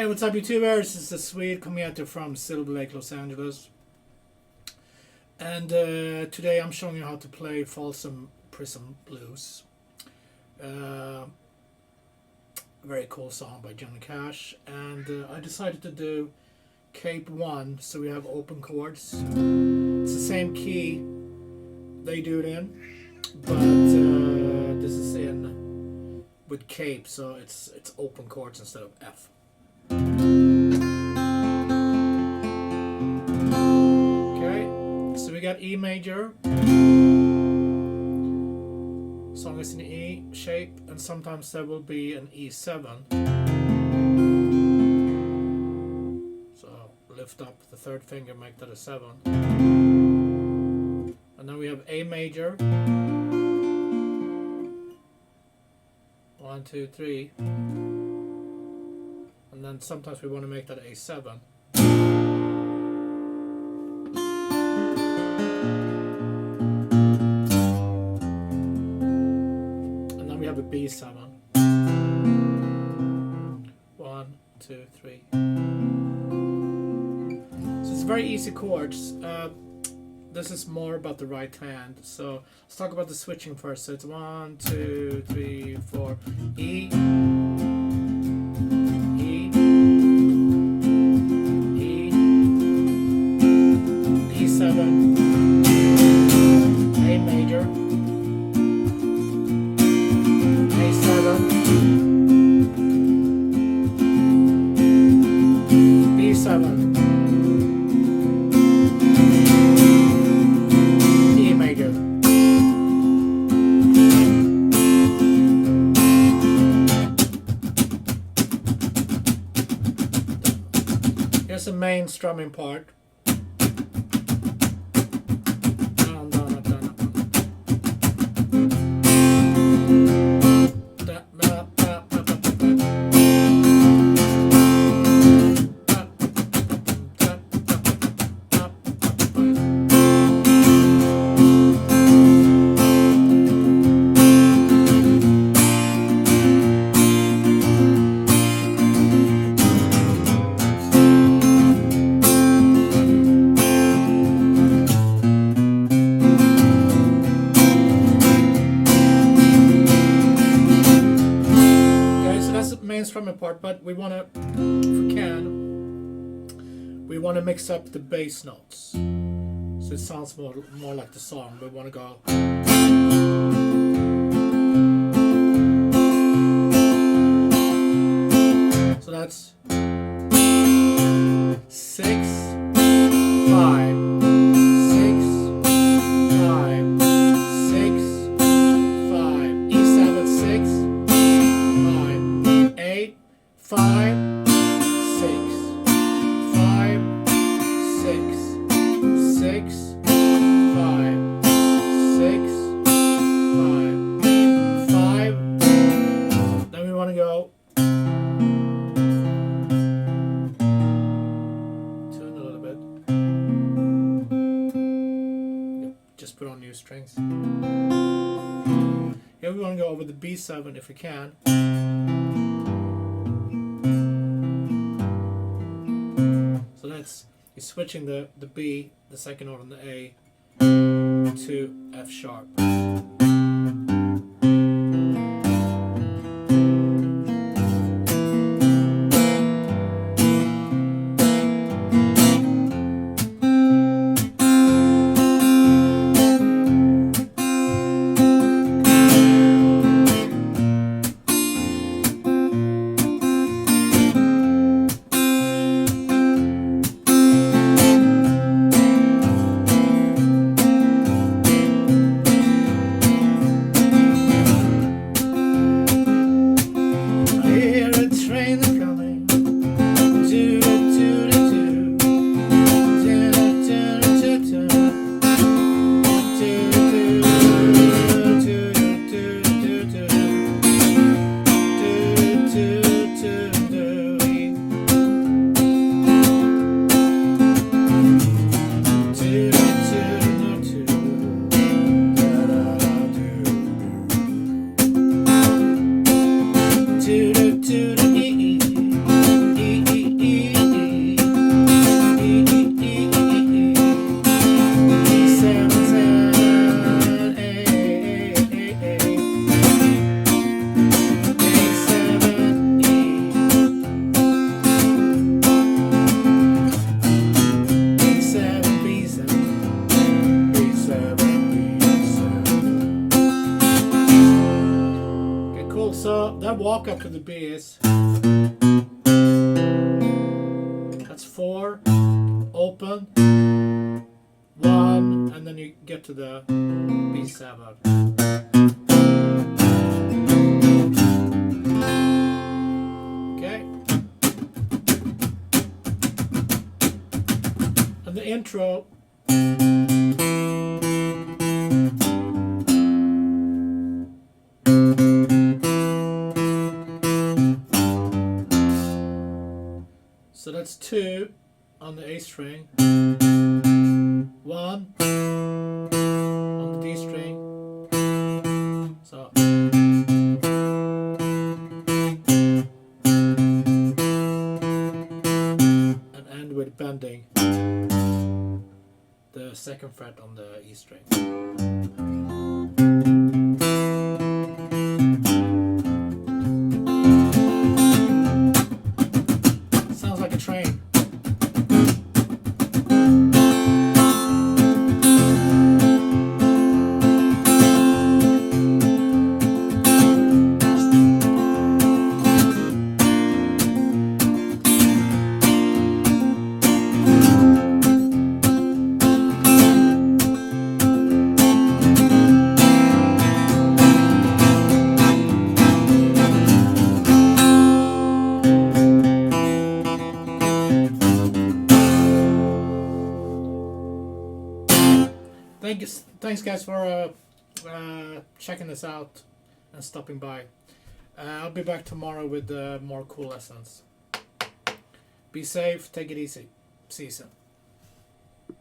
Hey, what's up, YouTubers? This is the Swede coming at you from Silver Lake, Los Angeles. And today I'm showing you how to play Folsom Prism Blues. Very cool song by Johnny Cash. And I decided to do Cape 1, so we have open chords. It's the same key they do it in, but this is in with Cape, so it's open chords instead of F. Okay, so we got E major. Song is in E shape, and sometimes there will be an E7. So lift up the third finger, make that a 7. And then we have A major. 1, 2, 3. And then sometimes we want to make that A7. And then we have a B7. 1, 2, 3. So it's very easy chords. This is more about the right hand. So let's talk about the switching first. So it's 1, 2, 3, 4. E. Here's the main strumming part. Down, down, up, down, up. Strumming part, but we want to, if we can, we want to mix up the bass notes, so it sounds more like the song. We want to go. So that's 6, 5. Put on new strings. Here we want to go over the B7 if we can. So that's, you're switching the B, the second note on the A, to F sharp. walk up to the B is, that's 4, open, 1, and then you get to the B7. Okay. And the intro. So that's 2 on the A string, 1 on the D string, so and end with bending the 2nd fret on the E string. Sounds like a train. Thanks guys for checking this out and stopping by. I'll be back tomorrow with more cool lessons. Be safe, take it easy. See you soon.